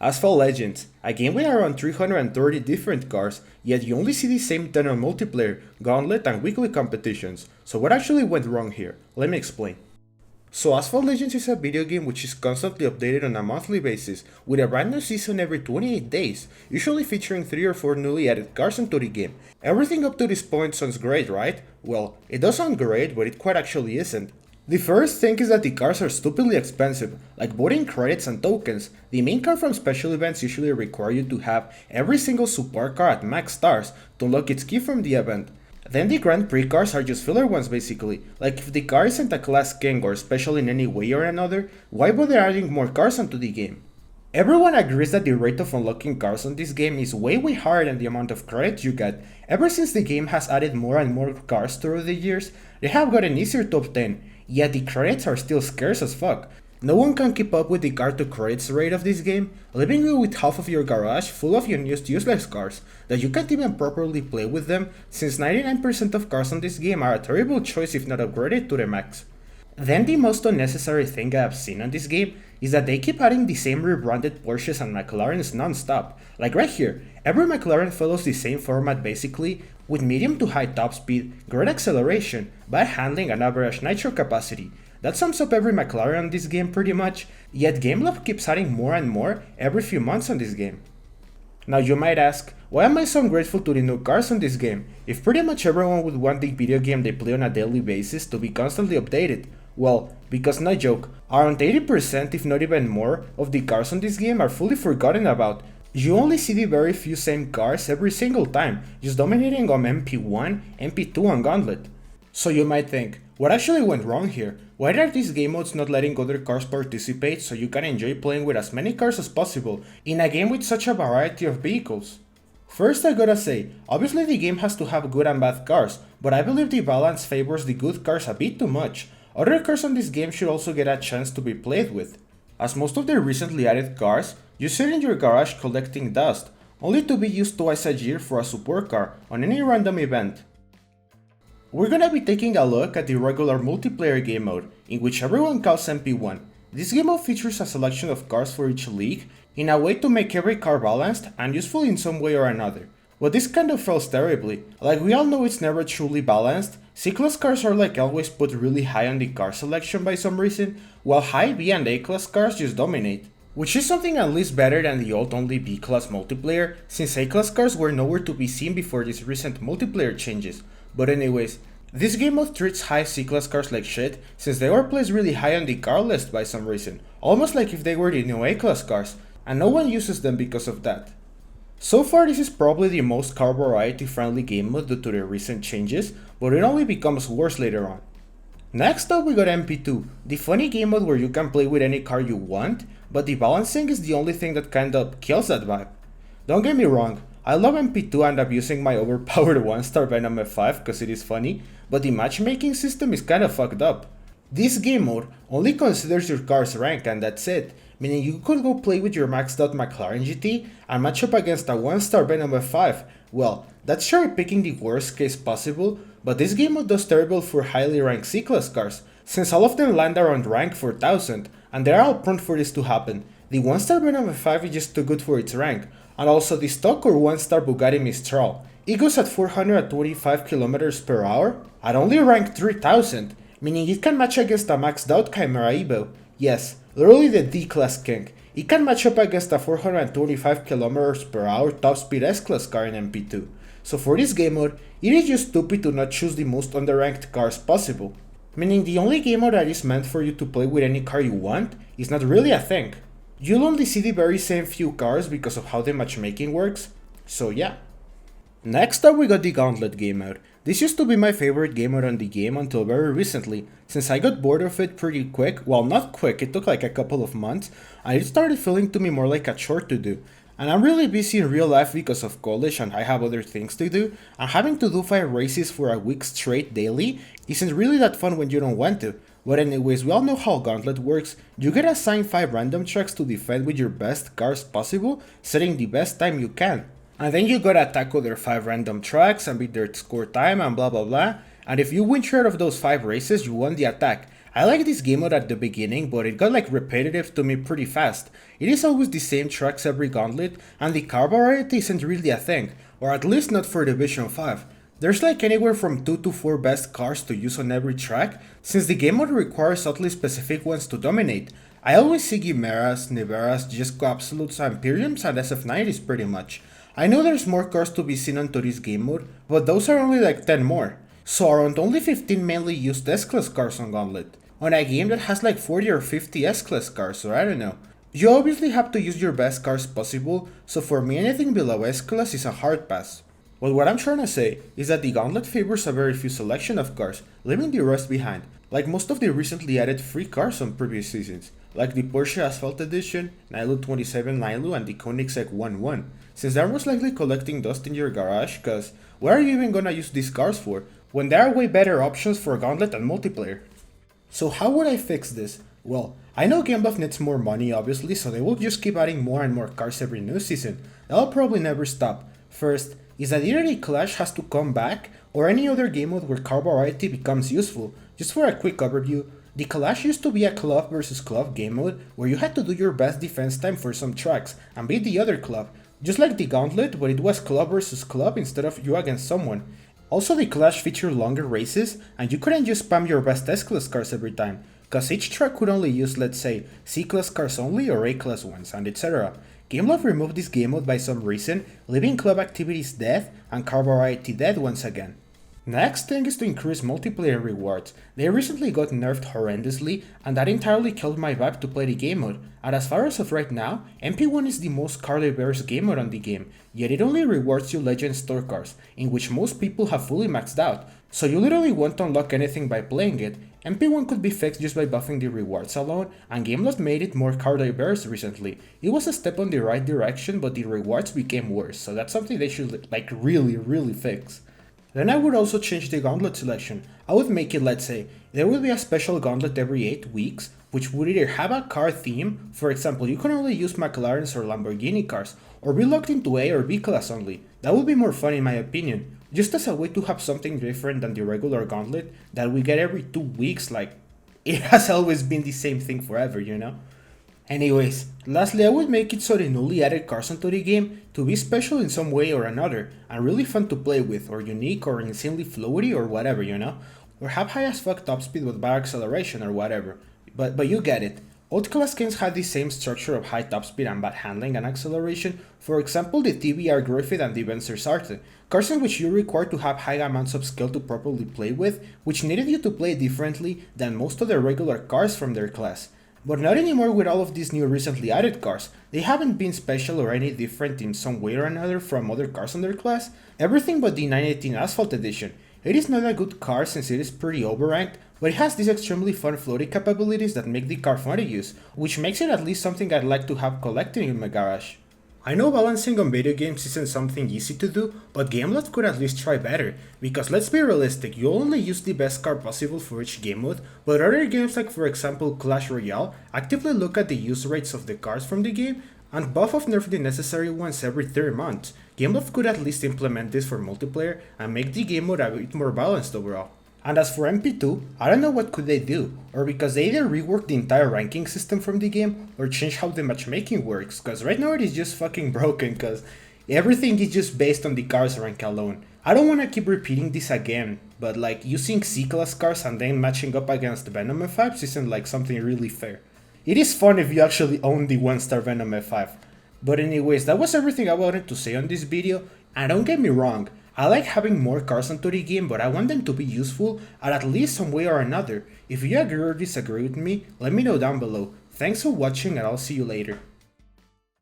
Asphalt Legends, a game with around 330 different cars, yet you only see the same 10 on multiplayer, gauntlet, and weekly competitions. So what actually went wrong here? Let me explain. So Asphalt Legends is a video game which is constantly updated on a monthly basis, with a brand new season every 28 days, usually featuring 3 or 4 newly added cars into the game. Everything up to this point sounds great, right? Well, it does sound great, but it quite actually isn't. The first thing is that the cars are stupidly expensive, like voting credits and tokens. The main car from special events usually require you to have every single support car at max stars to unlock its key from the event. Then the Grand Prix cars are just filler ones basically, like if the car isn't a class king or special in any way or another, why bother adding more cars onto the game? Everyone agrees that the rate of unlocking cars on this game is way higher than the amount of credits you get. Ever since the game has added more and more cars through the years, they have gotten easier to obtain, yet the credits are still scarce as fuck. No one can keep up with the car to credits rate of this game, leaving you with half of your garage full of unused useless cars that you can't even properly play with them, since 99% of cars on this game are a terrible choice if not upgraded to the max. Then the most unnecessary thing I have seen on this game is that they keep adding the same rebranded Porsches and McLarens non-stop. Like right here, every McLaren follows the same format basically, with medium to high top speed, great acceleration, bad handling and average nitro capacity. That sums up every McLaren on this game pretty much, yet GameLab keeps adding more and more every few months on this game. Now you might ask, why am I so ungrateful to the new cars on this game, if pretty much everyone would want the video game they play on a daily basis to be constantly updated? Well, because no joke, around 80% if not even more of the cars on this game are fully forgotten about. You only see the very few same cars every single time, just dominating on MP1, MP2 and Gauntlet. So you might think, what actually went wrong here? Why are these game modes not letting other cars participate so you can enjoy playing with as many cars as possible in a game with such a variety of vehicles? First I gotta say, obviously the game has to have good and bad cars, but I believe the balance favors the good cars a bit too much. Other cars on this game should also get a chance to be played with, as most of the recently added cars you sit in your garage collecting dust, only to be used twice a year for a support car on any random event. We're gonna be taking a look at the regular multiplayer game mode, in which everyone calls MP1. This game mode features a selection of cars for each league, in a way to make every car balanced and useful in some way or another. But this kind of fails terribly. Like we all know it's never truly balanced, C-class cars are like always put really high on the car selection by some reason, while high B and A-class cars just dominate. Which is something at least better than the old only B-class multiplayer, since A-class cars were nowhere to be seen before these recent multiplayer changes. But anyways, this game mode treats high C-class cars like shit, since they were placed really high on the car list by some reason, almost like if they were the new A-class cars, and no one uses them because of that. So far this is probably the most car variety friendly game mode due to the recent changes, but it only becomes worse later on. Next up we got MP2, the funny game mode where you can play with any car you want, but the balancing is the only thing that kinda kills that vibe. Don't get me wrong, I love MP2 and I'm using my overpowered 1-star Venom F5 cause it is funny, but the matchmaking system is kinda fucked up. This game mode only considers your car's rank and that's it, meaning you could go play with your maxed out McLaren GT and match up against a 1-star Venom F5. Well, that's cherry picking the worst case possible, but this game mode does terrible for highly ranked C-class cars, since all of them land around rank 4000, and they are all prone for this to happen. The 1-star Venom F5 is just too good for its rank, and also the stock or 1-star Bugatti Mistral. It goes at 425 km per hour at only rank 3000, meaning it can match against a maxed out Chimera Evo. Yes, literally the D-class king. It can match up against a 425 km per hour top speed S-class car in MP2. So for this game mode, it is just stupid to not choose the most underranked cars possible. Meaning the only game mode that is meant for you to play with any car you want is not really a thing. You'll only see the very same few cars because of how the matchmaking works, so yeah. Next up we got the Gauntlet game mode. This used to be my favorite game mode on the game until very recently, since I got bored of it pretty quick, well not quick, it took like a couple of months, and it started feeling to me more like a chore to do. And I'm really busy in real life because of college and I have other things to do, and having to do 5 races for a week straight daily isn't really that fun when you don't want to. But anyways, we all know how Gauntlet works. You get assigned 5 random tracks to defend with your best cars possible, setting the best time you can. And then you gotta tackle their 5 random tracks and beat their score time and blah blah blah. And if you win 3 out of those 5 races, you won the attack. I like this game mode at the beginning, but it got like repetitive to me pretty fast. It is always the same tracks every gauntlet, and the car variety isn't really a thing, or at least not for Division 5. There's like anywhere from 2 to 4 best cars to use on every track, since the game mode requires oddly specific ones to dominate. I always see Guimeras, Niveras, Jesco Absolutes, Imperiums, and SF90s pretty much. I know there's more cars to be seen onto this game mode, but those are only like 10 more. So around only 15 mainly used S-Class cars on Gauntlet, on a game that has like 40 or 50 S-Class cars, or I don't know. You obviously have to use your best cars possible, so for me anything below S-Class is a hard pass. But what I'm trying to say is that the Gauntlet favors a very few selection of cars, leaving the rest behind, like most of the recently added free cars on previous seasons, like the Porsche Asphalt Edition, Nilu 27 Nilu, and the Koenigsegg 1-1, since they're most likely collecting dust in your garage, cause what are you even gonna use these cars for, when there are way better options for Gauntlet and multiplayer? So how would I fix this? Well, I know GameLoft needs more money obviously, so they will just keep adding more and more cars every new season. That'll probably never stop. First, is that either the Clash has to come back, or any other game mode where car variety becomes useful. Just for a quick overview, the Clash used to be a club versus club game mode where you had to do your best defense time for some tracks and beat the other club, just like the Gauntlet where it was club versus club instead of you against someone. Also, the Clash featured longer races, and you couldn't just spam your best S-Class cars every time, cause each track could only use, let's say, C-Class cars only or A-Class ones, and etc. GameLoft removed this game mode by some reason, leaving club activities dead and car variety dead once again. Next thing is to increase multiplayer rewards. They recently got nerfed horrendously, and that entirely killed my vibe to play the game mode, and as far as of right now, MP1 is the most car diverse game mode on the game, yet it only rewards you Legend Store cars, in which most people have fully maxed out, so you literally won't unlock anything by playing it. MP1 could be fixed just by buffing the rewards alone, and GameLoft made it more car diverse recently. It was a step on the right direction, but the rewards became worse, so that's something they should like really fix. Then I would also change the gauntlet selection. I would make it, let's say, there would be a special gauntlet every 8 weeks, which would either have a car theme, for example, you can only use McLaren's or Lamborghini cars, or be locked into A or B class only. That would be more fun in my opinion, just as a way to have something different than the regular gauntlet that we get every 2 weeks, like, it has always been the same thing forever, you know? Anyways, lastly I would make it so the newly added cars onto the game to be special in some way or another, and really fun to play with, or unique, or insanely floaty, or whatever, you know? Or have high as fuck top speed with bad acceleration or whatever. But you get it. Old class games had the same structure of high top speed and bad handling and acceleration, for example the TBR Griffith and the Vencer Sarte, cars in which you required to have high amounts of skill to properly play with, which needed you to play differently than most of the regular cars from their class. But not anymore with all of these new recently added cars. They haven't been special or any different in some way or another from other cars in their class. Everything but the 918 Asphalt Edition. It is not a good car since it is pretty overranked, but it has these extremely fun floating capabilities that make the car fun to use, which makes it at least something I'd like to have collecting in my garage. I know balancing on video games isn't something easy to do, but GameLoft could at least try better, because let's be realistic, you only use the best car possible for each game mode, but other games like for example Clash Royale actively look at the use rates of the cars from the game, and buff or nerf the necessary ones every 3 months. GameLoft could at least implement this for multiplayer and make the game mode a bit more balanced overall. And as for MP2, I don't know what could they do, or because they either rework the entire ranking system from the game, or change how the matchmaking works, cause right now it is just fucking broken, cause everything is just based on the cars rank alone. I don't wanna keep repeating this again, but like using C-class cars and then matching up against Venom F5s isn't like something really fair. It is fun if you actually own the 1-star Venom F5. But anyways, that was everything I wanted to say on this video, and don't get me wrong, I like having more cars onto the game, but I want them to be useful at least some way or another. If you agree or disagree with me, let me know down below. Thanks for watching and I'll see you later.